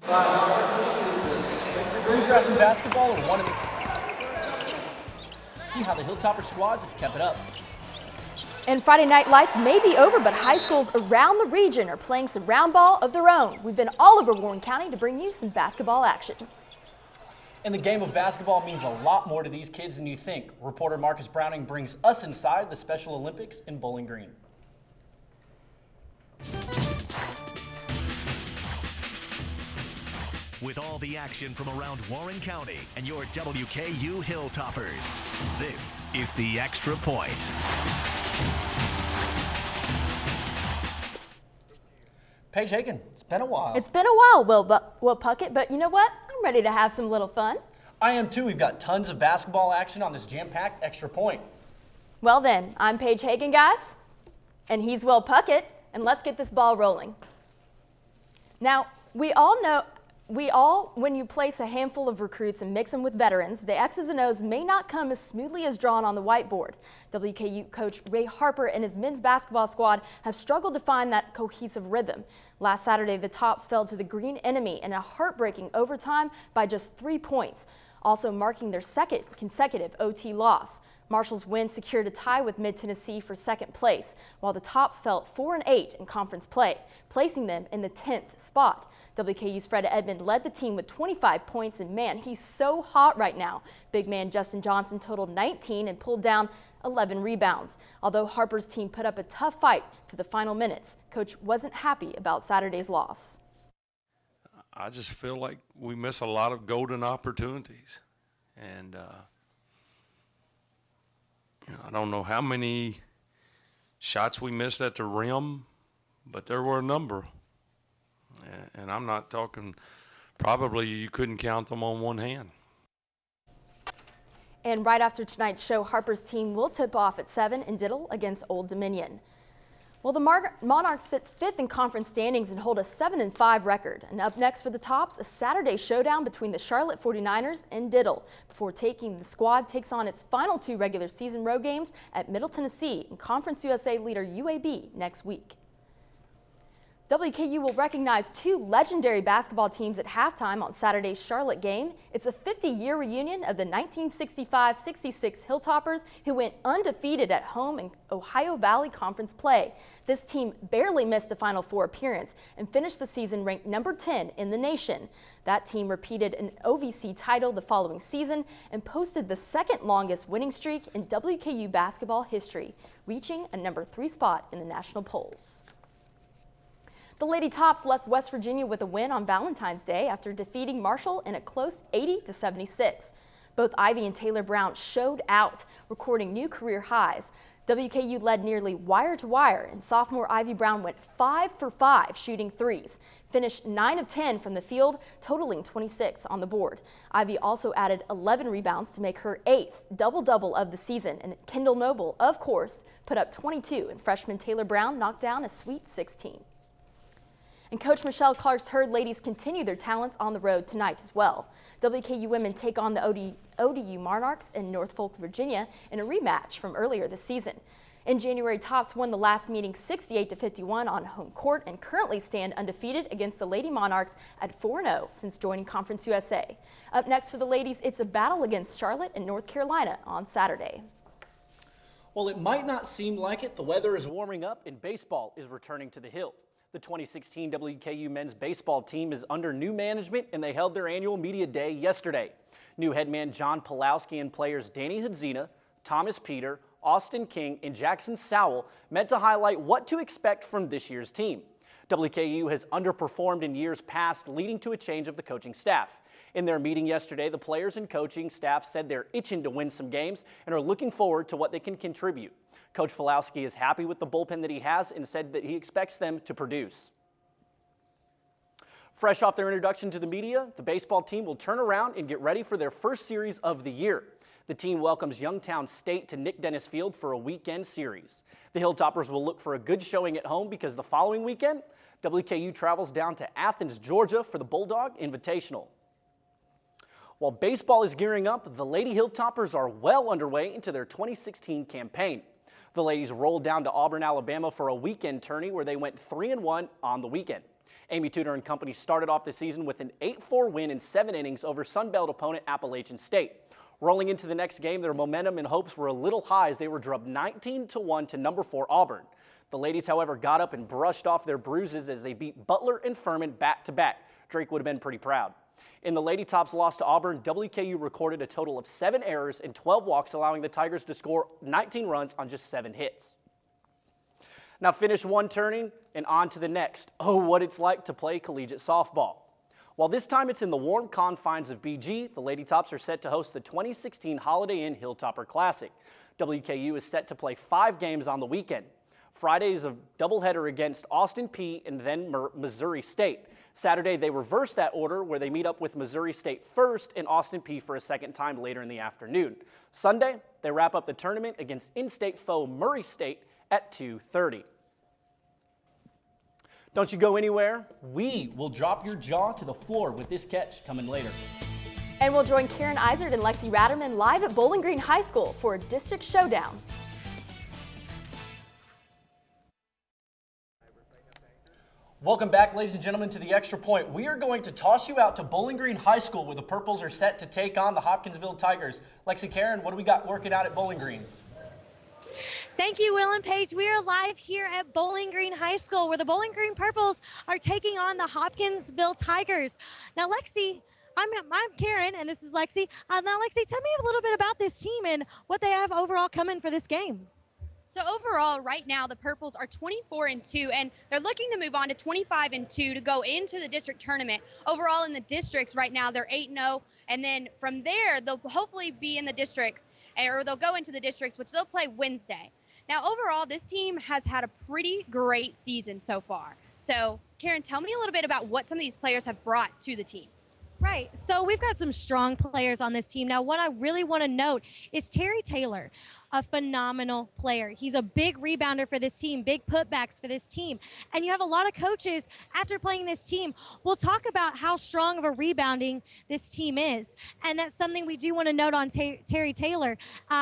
Bluegrass and basketball are one of the... See how the Hilltopper squads have kept it up. And Friday Night Lights may be over, but high schools around the region are playing some round ball of their own. We've been all over Warren County to bring you some basketball action. And the game of basketball means a lot more to these kids than you think. Reporter Marcus Browning brings us inside the Special Olympics in Bowling Green. With all the action from around Warren County and your WKU Hilltoppers, this is the Extra Point. Paige Hagan, it's been a while. It's been a while, Will Puckett, but you know what? I'm ready to have some little fun. I am too. We've got tons of basketball action on this jam-packed Extra Point. Well then, I'm Paige Hagan, guys, and he's Will Puckett, and let's get this ball rolling. Now, we all know, when you place a handful of recruits and mix them with veterans, the X's and O's may not come as smoothly as drawn on the whiteboard. WKU coach Ray Harper and his men's basketball squad have struggled to find that cohesive rhythm. Last Saturday, the Tops fell to the Green Enemy in a heartbreaking overtime by just 3 points, also marking their second consecutive OT loss. Marshall's win secured a tie with Mid-Tennessee for second place, while the Tops fell 4-8 in conference play, placing them in the 10th spot. WKU's Fred Edmond led the team with 25 points, and man, he's so hot right now. Big man Justin Johnson totaled 19 and pulled down 11 rebounds. Although Harper's team put up a tough fight to the final minutes, Coach wasn't happy about Saturday's loss. I just feel like we miss a lot of golden opportunities, and I don't know how many shots we missed at the rim, but there were a number. And I'm not talking, probably you couldn't count them on one hand. And right after tonight's show, Harper's team will tip off at 7 in Diddle against Old Dominion. Well, the Monarchs sit 5th in conference standings and hold a 7-5 record. And up next for the Tops, a Saturday showdown between the Charlotte 49ers and Diddle. Before the squad takes on its final 2 regular season road games at Middle Tennessee and Conference USA leader UAB next week. WKU will recognize 2 legendary basketball teams at halftime on Saturday's Charlotte game. It's a 50-year reunion of the 1965-66 Hilltoppers, who went undefeated at home in Ohio Valley Conference play. This team barely missed a Final Four appearance and finished the season ranked number 10 in the nation. That team repeated an OVC title the following season and posted the second longest winning streak in WKU basketball history, reaching a number 3 spot in the national polls. The Lady Tops left West Virginia with a win on Valentine's Day after defeating Marshall in a close 80-76. Both Ivy and Taylor Brown showed out, recording new career highs. WKU led nearly wire to wire, and sophomore Ivy Brown went 5 for 5 shooting threes, finished 9 of 10 from the field, totaling 26 on the board. Ivy also added 11 rebounds to make her 8th double-double of the season, and Kendall Noble, of course, put up 22, and freshman Taylor Brown knocked down a sweet 16. And Coach Michelle Clark's Herd ladies continue their talents on the road tonight as well. WKU women take on the ODU Monarchs in Norfolk, Virginia in a rematch from earlier this season. In January, Tops won the last meeting 68-51 on home court and currently stand undefeated against the Lady Monarchs at 4-0 since joining Conference USA. Up next for the ladies, it's a battle against Charlotte and North Carolina on Saturday. Well, it might not seem like it. The weather is warming up and baseball is returning to the Hill. The 2016 WKU men's baseball team is under new management, and they held their annual media day yesterday. New head man John Pulowski and players Danny Hadzina, Thomas Peter, Austin King, and Jackson Sowell met to highlight what to expect from this year's team. WKU has underperformed in years past, leading to a change of the coaching staff. In their meeting yesterday, the players and coaching staff said they're itching to win some games and are looking forward to what they can contribute. Coach Pulowski is happy with the bullpen that he has and said that he expects them to produce. Fresh off their introduction to the media, the baseball team will turn around and get ready for their first series of the year. The team welcomes Youngstown State to Nick Dennis Field for a weekend series. The Hilltoppers will look for a good showing at home because the following weekend, WKU travels down to Athens, Georgia for the Bulldog Invitational. While baseball is gearing up, the Lady Hilltoppers are well underway into their 2016 campaign. The ladies rolled down to Auburn, Alabama for a weekend tourney where they went 3-1 on the weekend. Amy Tudor and company started off the season with an 8-4 win in 7 innings over Sunbelt opponent Appalachian State. Rolling into the next game, their momentum and hopes were a little high as they were drubbed 19-1 to number 4 Auburn. The ladies, however, got up and brushed off their bruises as they beat Butler and Furman back-to-back. Drake would have been pretty proud. In the Lady Tops loss to Auburn, WKU recorded a total of 7 errors and 12 walks, allowing the Tigers to score 19 runs on just 7 hits. Now finish one turning and on to the next. Oh, what it's like to play collegiate softball. While this time it's in the warm confines of BG, the Lady Tops are set to host the 2016 Holiday Inn Hilltopper Classic. WKU is set to play 5 games on the weekend. Friday is a doubleheader against Austin Peay and then Missouri State. Saturday, they reverse that order where they meet up with Missouri State first and Austin Peay for a second time later in the afternoon. Sunday, they wrap up the tournament against in-state foe Murray State at 2:30. Don't you go anywhere. We will drop your jaw to the floor with this catch coming later. And we'll join Karen Izard and Lexi Ratterman live at Bowling Green High School for a district showdown. Welcome back, ladies and gentlemen, to the Extra Point. We are going to toss you out to Bowling Green High School where the Purples are set to take on the Hopkinsville Tigers. Lexi, Karen, what do we got working out at Bowling Green? Thank you, Will and Paige. We are live here at Bowling Green High School where the Bowling Green Purples are taking on the Hopkinsville Tigers. Now, Lexi, I'm Karen, and this is Lexi. Now, Lexi, tell me a little bit about this team and what they have overall coming for this game. So overall, right now, the Purples are 24-2, and they're looking to move on to 25-2 to go into the district tournament. Overall, in the districts right now, they're 8-0, and then from there, they'll hopefully be in the districts, or they'll go into the districts, which they'll play Wednesday. Now, overall, this team has had a pretty great season so far. So, Karen, tell me a little bit about what some of these players have brought to the team. Right. So we've got some strong players on this team. Now, what I really want to note is Terry Taylor, a phenomenal player. He's a big rebounder for this team, big putbacks for this team. And you have a lot of coaches after playing this team will talk about how strong of a rebounding this team is. And that's something we do want to note on Terry Taylor.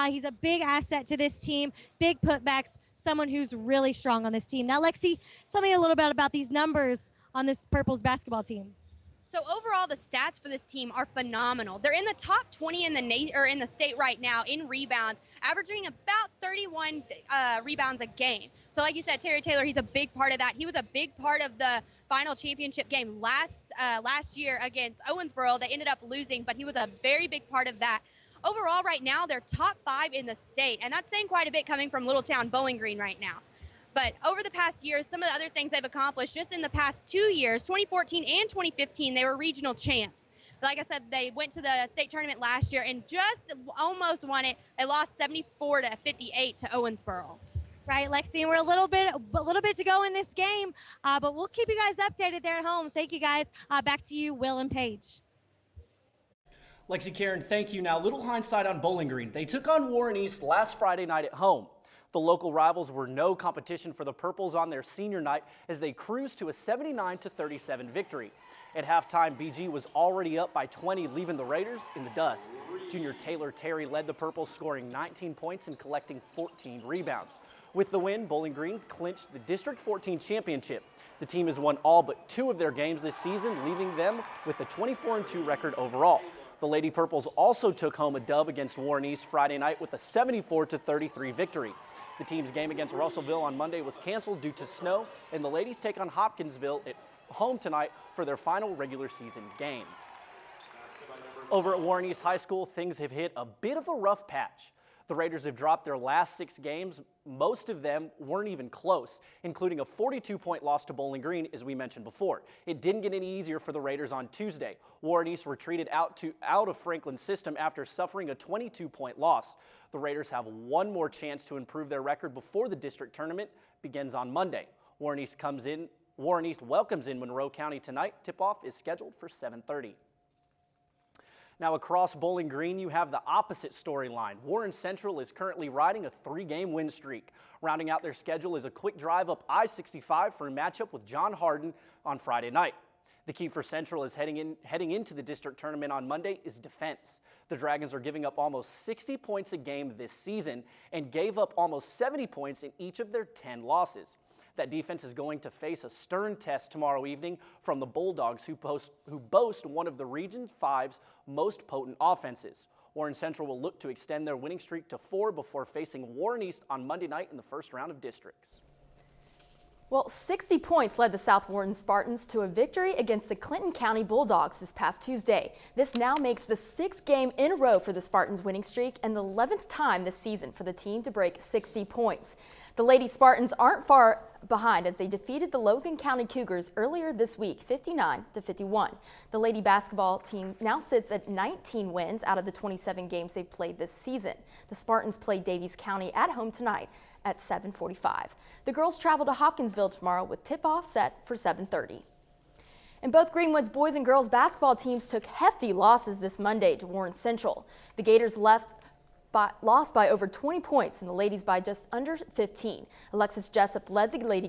He's a big asset to this team, big putbacks, someone who's really strong on this team. Now, Lexi, tell me a little bit about these numbers on this Purples basketball team. So overall, the stats for this team are phenomenal. They're in the top 20 in the state right now in rebounds, averaging about 31 rebounds a game. So like you said, Terry Taylor, he's a big part of that. He was a big part of the final championship game last year against Owensboro. They ended up losing, but he was a very big part of that. Overall, right now, they're top 5 in the state, and that's saying quite a bit coming from Littletown Bowling Green right now. But over the past years, some of the other things they've accomplished just in the past 2 years, 2014 and 2015, they were regional champs. Like I said, they went to the state tournament last year and just almost won it. They lost 74-58 to Owensboro. Right, Lexi, and we're a little bit to go in this game, but we'll keep you guys updated there at home. Thank you, guys. Back to you, Will and Paige. Lexi, Karen, thank you. Now, little hindsight on Bowling Green. They took on Warren East last Friday night at home. The local rivals were no competition for the Purples on their senior night as they cruised to a 79-37 victory. At halftime, BG was already up by 20, leaving the Raiders in the dust. Junior Taylor Terry led the Purples, scoring 19 points and collecting 14 rebounds. With the win, Bowling Green clinched the District 14 championship. The team has won all but 2 of their games this season, leaving them with a 24-2 record overall. The Lady Purples also took home a dub against Warren East Friday night with a 74-33 victory. The team's game against Russellville on Monday was canceled due to snow, and the ladies take on Hopkinsville at home tonight for their final regular season game. Over at Warren East High School, things have hit a bit of a rough patch. The Raiders have dropped their last 6 games. Most of them weren't even close, including a 42-point loss to Bowling Green, as we mentioned before. It didn't get any easier for the Raiders on Tuesday. Warren East retreated out of Franklin's system after suffering a 22-point loss. The Raiders have one more chance to improve their record before the district tournament begins on Monday. Warren East welcomes in Monroe County tonight. Tip-off is scheduled for 7:30. Now across Bowling Green, you have the opposite storyline. Warren Central is currently riding a 3-game win streak. Rounding out their schedule is a quick drive up I-65 for a matchup with John Hardin on Friday night. The key for Central is heading into the district tournament on Monday is defense. The Dragons are giving up almost 60 points a game this season and gave up almost 70 points in each of their 10 losses. That defense is going to face a stern test tomorrow evening from the Bulldogs, who boast one of the Region 5's most potent offenses. Warren Central will look to extend their winning streak to 4 before facing Warren East on Monday night in the first round of districts. Well, 60 points led the South Warren Spartans to a victory against the Clinton County Bulldogs this past Tuesday. This now makes the 6th game in a row for the Spartans' winning streak and the 11th time this season for the team to break 60 points. The Lady Spartans aren't far behind as they defeated the Logan County Cougars earlier this week, 59-51. The Lady basketball team now sits at 19 wins out of the 27 games they've played this season. The Spartans play Davies County at home tonight at 7:45. The girls travel to Hopkinsville tomorrow with tip-off set for 7:30. And both Greenwood's boys and girls basketball teams took hefty losses this Monday to Warren Central. The Gators lost by over 20 points and the ladies by just under 15. Alexis Jessup led the Lady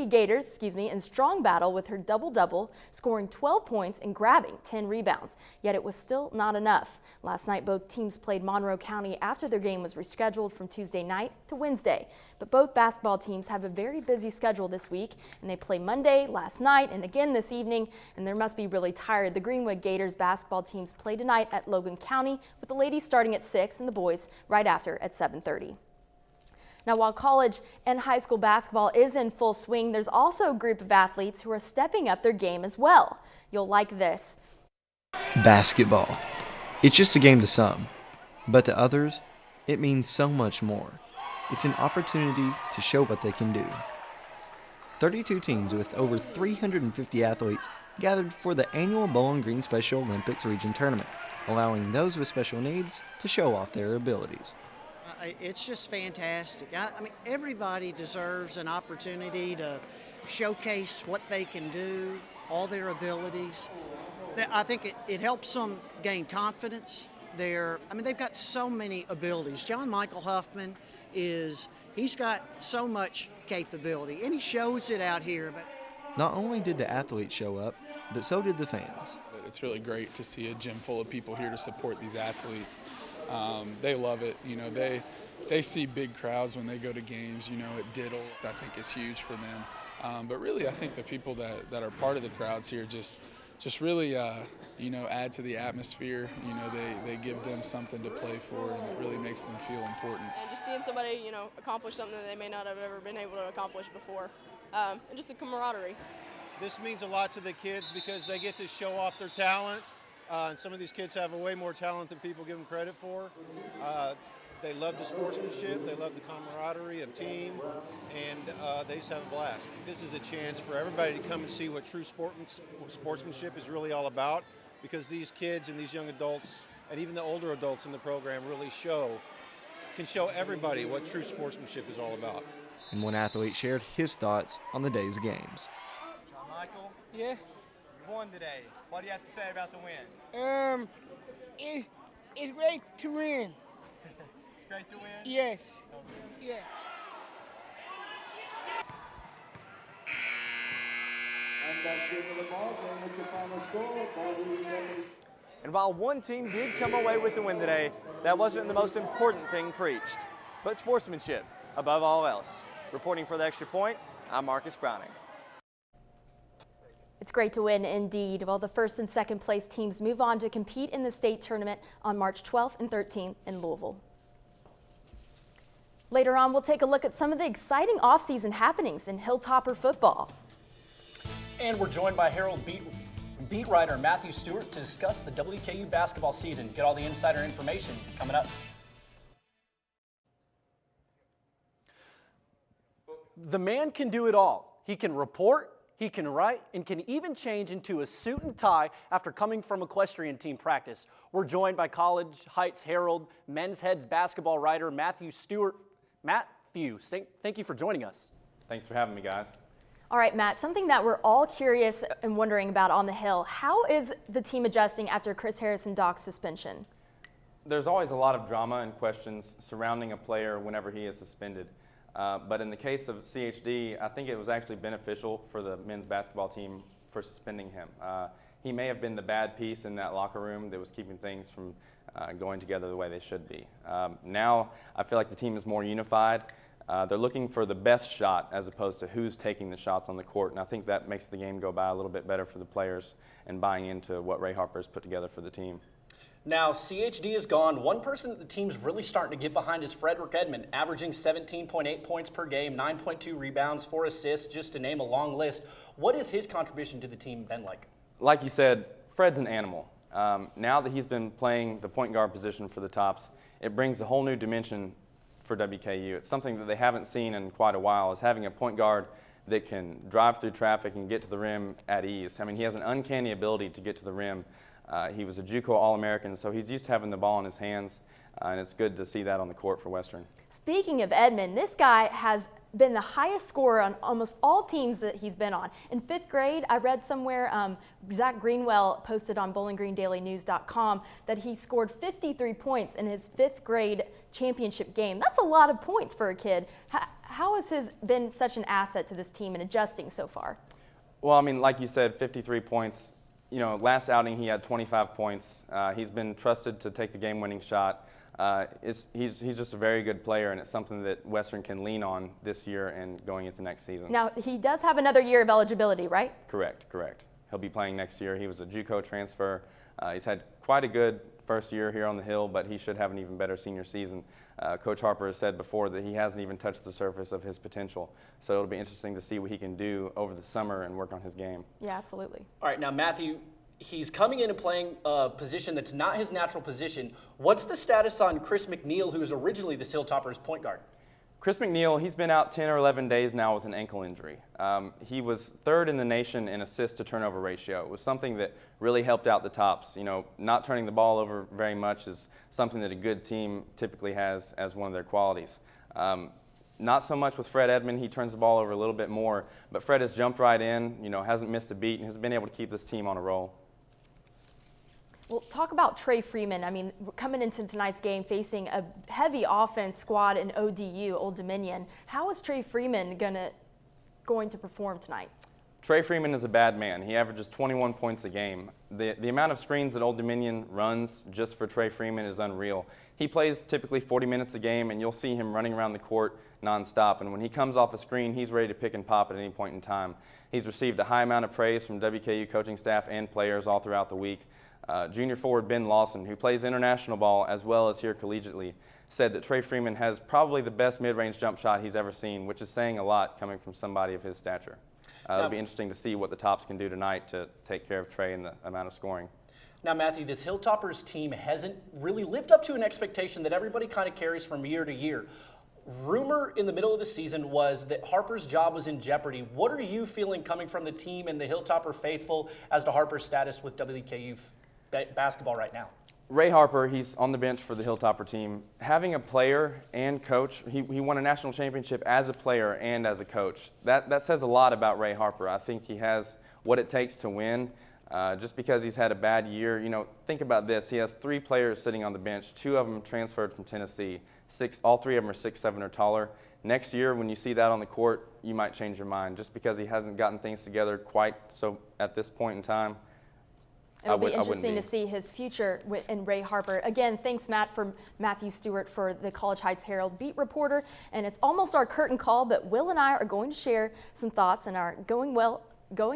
Gators in strong battle with her double-double, scoring 12 points and grabbing 10 rebounds. Yet it was still not enough. Last night, both teams played Monroe County after their game was rescheduled from Tuesday night to Wednesday. But both basketball teams have a very busy schedule this week, and they play Monday, last night, and again this evening, and they must be really tired. The Greenwood Gators basketball teams play tonight at Logan County, with the ladies starting at 6 and the boys right after at 7:30. Now, while college and high school basketball is in full swing, there's also a group of athletes who are stepping up their game as well. You'll like this. Basketball. It's just a game to some, but to others, it means so much more. It's an opportunity to show what they can do. 32 teams with over 350 athletes gathered for the annual Bowling Green Special Olympics Region Tournament, allowing those with special needs to show off their abilities. It's just fantastic. I mean, everybody deserves an opportunity to showcase what they can do, all their abilities. I think it helps them gain confidence. They've got so many abilities. John Michael Huffman he's got so much capability, and he shows it out here. But not only did the athletes show up, but so did the fans. It's really great to see a gym full of people here to support these athletes. They love it. You know, they see big crowds when they go to games. You know, at Diddle, I think is huge for them. But really, I think the people that are part of the crowds here just really, add to the atmosphere. You know, they give them something to play for, and it really makes them feel important. And just seeing somebody, accomplish something that they may not have ever been able to accomplish before, and just the camaraderie. This means a lot to the kids because they get to show off their talent. And some of these kids have way more talent than people give them credit for. They love the sportsmanship, they love the camaraderie of team, and they just have a blast. This is a chance for everybody to come and see what true sportsmanship is really all about, because these kids and these young adults, and even the older adults in the program, really can show everybody what true sportsmanship is all about. And one athlete shared his thoughts on the day's games. John Michael? Yeah? You won today. What do you have to say about the win? It's great to win. It's great to win? Yes. Yeah. And while one team did come away with the win today, that wasn't the most important thing preached, but sportsmanship above all else. Reporting for The Extra Point, I'm Marcus Browning. It's great to win indeed. While the first and second place teams move on to compete in the state tournament on March 12th and 13th in Louisville. Later on, we'll take a look at some of the exciting off-season happenings in Hilltopper football. And we're joined by Herald beat writer Matthew Stewart to discuss the WKU basketball season. Get all the insider information coming up. The man can do it all. He can report, he can write, and can even change into a suit and tie after coming from equestrian team practice. We're joined by College Heights Herald men's heads basketball writer Matthew Stewart. Matthew, thank you for joining us. Thanks for having me, guys. All right, Matt, something that we're all curious and wondering about on the Hill. How is the team adjusting after Chris Harrison Doc's suspension? There's always a lot of drama and questions surrounding a player whenever he is suspended. But in the case of CHD, I think it was actually beneficial for the men's basketball team for suspending him. He may have been the bad piece in that locker room that was keeping things from going together the way they should be. Now I feel like the team is more unified. They're looking for the best shot as opposed to who's taking the shots on the court, and I think that makes the game go by a little bit better for the players and buying into what Ray Harper has put together for the team. Now, CHD is gone. One person that the team's really starting to get behind is Frederick Edmond, averaging 17.8 points per game, 9.2 rebounds, 4 assists, just to name a long list. What has his contribution to the team been like? Like you said, Fred's an animal. Now that he's been playing the point guard position for the Tops, it brings a whole new dimension for WKU. It's something that they haven't seen in quite a while, is having a point guard that can drive through traffic and get to the rim at ease. I mean, he has an uncanny ability to get to the rim. He was a JUCO All-American, so he's used to having the ball in his hands, and it's good to see that on the court for Western. Speaking of Edmond, this guy has been the highest scorer on almost all teams that he's been on. In 5th grade, I read somewhere, Zach Greenwell posted on BowlingGreenDailyNews.com that he scored 53 points in his 5th grade championship game. That's a lot of points for a kid. How has his been such an asset to this team in adjusting so far? Well, I mean, like you said, 53 points. You know, last outing he had 25 points. He's been trusted to take the game-winning shot. He's just a very good player, and it's something that Western can lean on this year and going into next season. Now, he does have another year of eligibility, right? Correct. He'll be playing next year. He was a JUCO transfer. He's had quite a good first year here on the Hill, but he should have an even better senior season. Coach Harper has said before that he hasn't even touched the surface of his potential. So it'll be interesting to see what he can do over the summer and work on his game. Yeah, absolutely. All right, now Matthew, he's coming in and playing a position that's not his natural position. What's the status on Chris McNeil, who was originally the Hilltoppers point guard? Chris McNeil, he's been out 10 or 11 days now with an ankle injury. He was 3rd in the nation in assist to turnover ratio. It was something that really helped out the Tops. You know, not turning the ball over very much is something that a good team typically has as one of their qualities. Not so much with Fred Edmond. He turns the ball over a little bit more, but Fred has jumped right in, you know, hasn't missed a beat, and has been able to keep this team on a roll. Well, talk about Trey Freeman. I mean, coming into tonight's game facing a heavy offense squad in ODU, Old Dominion. How is Trey Freeman going to perform tonight? Trey Freeman is a bad man. He averages 21 points a game. The amount of screens that Old Dominion runs just for Trey Freeman is unreal. He plays typically 40 minutes a game, and you'll see him running around the court nonstop. And when he comes off a screen, he's ready to pick and pop at any point in time. He's received a high amount of praise from WKU coaching staff and players all throughout the week. Junior forward Ben Lawson, who plays international ball as well as here collegiately, said that Trey Freeman has probably the best mid-range jump shot he's ever seen, which is saying a lot coming from somebody of his stature. It'll be interesting to see what the Tops can do tonight to take care of Trey and the amount of scoring. Now, Matthew, this Hilltoppers team hasn't really lived up to an expectation that everybody kind of carries from year to year. Rumor in the middle of the season was that Harper's job was in jeopardy. What are you feeling coming from the team and the Hilltopper faithful as to Harper's status with WKU basketball right now? Ray Harper, he's on the bench for the Hilltopper team. Having a player and coach, he won a national championship as a player and as a coach. That says a lot about Ray Harper. I think he has what it takes to win. Just because he's had a bad year, you know, think about this. He has 3 players sitting on the bench. 2 of them transferred from Tennessee. All 3 of them are 6'7" or taller. Next year, when you see that on the court, you might change your mind. Just because he hasn't gotten things together quite so at this point in time, It'll be interesting to see his future in Ray Harper. Again, thanks, Matthew Stewart for the College Heights Herald beat reporter. And it's almost our curtain call, but Will and I are going to share some thoughts and are going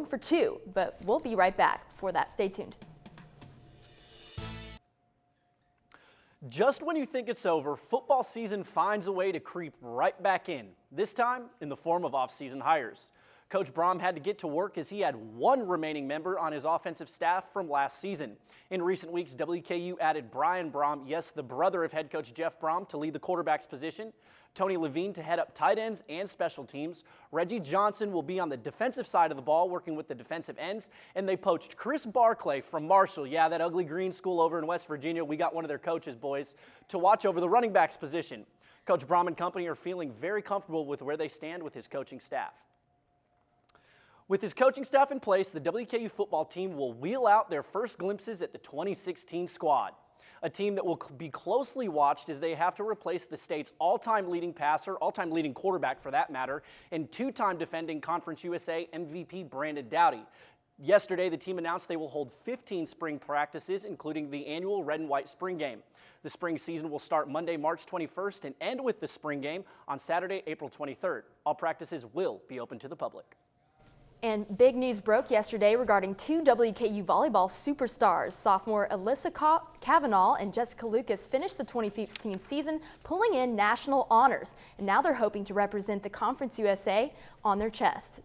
for 2. But we'll be right back for that. Stay tuned. Just when you think it's over, football season finds a way to creep right back in, this time in the form of off-season hires. Coach Brom had to get to work as he had 1 remaining member on his offensive staff from last season. In recent weeks, WKU added Brian Brom, yes, the brother of head coach Jeff Brom, to lead the quarterback's position, Tony Levine to head up tight ends and special teams. Reggie Johnson will be on the defensive side of the ball working with the defensive ends, and they poached Chris Barclay from Marshall, yeah, that ugly green school over in West Virginia. We got one of their coaches, boys, to watch over the running backs position. Coach Brom and company are feeling very comfortable with where they stand with his coaching staff. With his coaching staff in place, the WKU football team will wheel out their first glimpses at the 2016 squad, a team that will be closely watched as they have to replace the state's all-time leading passer, all-time leading quarterback for that matter, and 2-time defending Conference USA MVP Brandon Doughty. Yesterday, the team announced they will hold 15 spring practices, including the annual Red and White Spring Game. The spring season will start Monday, March 21st and end with the spring game on Saturday, April 23rd. All practices will be open to the public. And big news broke yesterday regarding two WKU volleyball superstars. Sophomore Alyssa Cavanaugh and Jessica Lucas finished the 2015 season pulling in national honors. And now they're hoping to represent the Conference USA on their chest.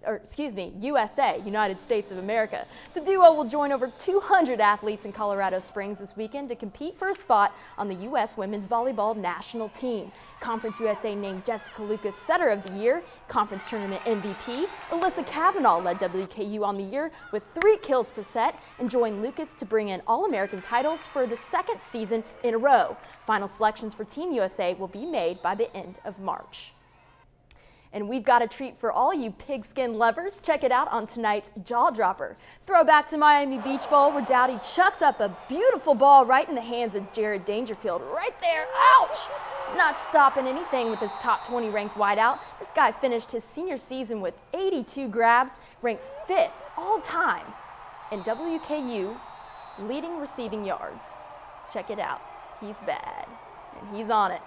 USA, United States of America. The duo will join over 200 athletes in Colorado Springs this weekend to compete for a spot on the U.S. Women's Volleyball National Team. Conference USA named Jessica Lucas Setter of the Year, Conference Tournament MVP. Alyssa Cavanaugh led WKU on the year with 3 kills per set and joined Lucas to bring in All-American titles for the second season in a row. Final selections for Team USA will be made by the end of March. And we've got a treat for all you pigskin lovers. Check it out on tonight's Jaw Dropper. Throwback to Miami Beach Bowl where Dowdy chucks up a beautiful ball right in the hands of Jared Dangerfield. Right there, ouch! Not stopping anything with his top 20 ranked wideout. This guy finished his senior season with 82 grabs, ranks 5th all time in WKU leading receiving yards. Check it out. He's bad, and he's on it.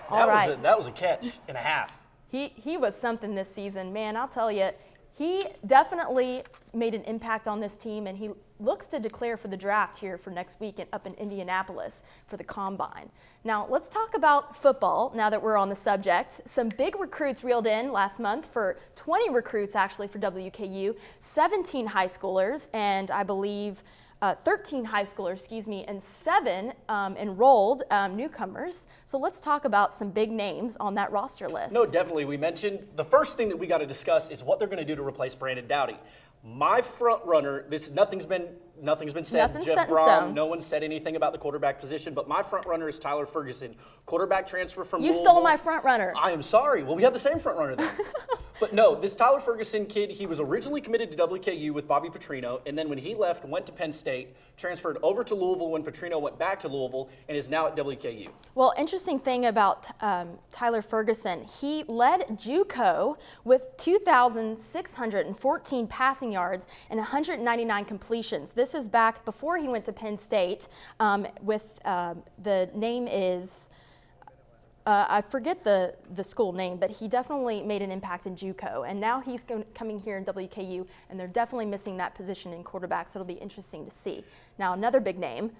That was a catch and a half. He was something this season. Man, I'll tell you, he definitely made an impact on this team, and he looks to declare for the draft here for next week up in Indianapolis for the Combine. Now, let's talk about football now that we're on the subject. Some big recruits reeled in last month for 20 recruits actually for WKU, 17 high schoolers, and I believe 13 high schoolers, and 7 enrolled newcomers. So let's talk about some big names on that roster list. No, definitely. We mentioned the first thing that we got to discuss is what they're going to do to replace Brandon Dowdy. My front runner, nothing's been said. Nothing's Jeff set in Brom, stone. no one said anything about the quarterback position, but my front runner is Tyler Ferguson, quarterback transfer from You Louisville. stole my front runner. I am sorry. Well, we have the same front runner then. But no, this Tyler Ferguson kid, he was originally committed to WKU with Bobby Petrino, and then when he left, went to Penn State, transferred over to Louisville when Petrino went back to Louisville, and is now at WKU. Well, interesting thing about Tyler Ferguson, he led JUCO with 2,614 passing yards and 199 completions. This is back before he went to Penn State with the name is... I forget the school name, but he definitely made an impact in JUCO, and now he's coming here in WKU, and they're definitely missing that position in quarterback, so it'll be interesting to see. Now, another big name,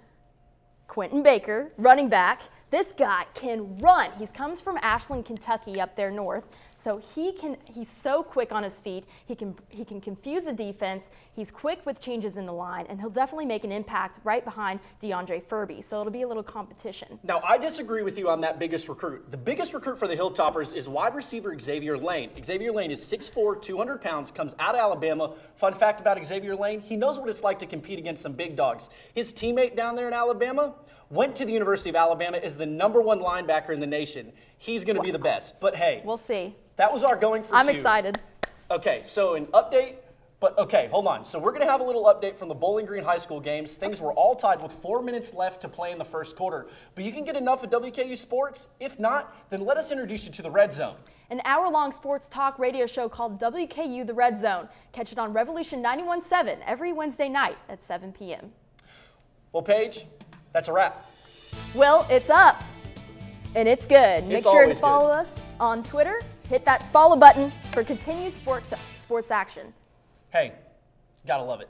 Quentin Baker, running back. This guy can run. He comes from Ashland, Kentucky, up there north. So he's so quick on his feet. He can confuse the defense. He's quick with changes in the line, and he'll definitely make an impact right behind DeAndre Furby. So it'll be a little competition. Now, I disagree with you on that biggest recruit. The biggest recruit for the Hilltoppers is wide receiver Xavier Lane. Xavier Lane is 6'4", 200 pounds, comes out of Alabama. Fun fact about Xavier Lane, he knows what it's like to compete against some big dogs. His teammate down there in Alabama went to the University of Alabama as the #1 linebacker in the nation. He's going to be the best. But hey, we'll see. That was our going for 2. I'm excited. Okay, so an update, but okay, hold on. So we're going to have a little update from the Bowling Green High School games. Things were all tied with 4 minutes left to play in the first quarter. But you can get enough of WKU sports. If not, then let us introduce you to the Red Zone. An hour-long sports talk radio show called WKU The Red Zone. Catch it on Revolution 91.7 every Wednesday night at 7 p.m. Well, Paige, that's a wrap. Well, it's up, and it's good. Make sure to follow us on Twitter. Hit that follow button for continued sports action. Hey, gotta love it.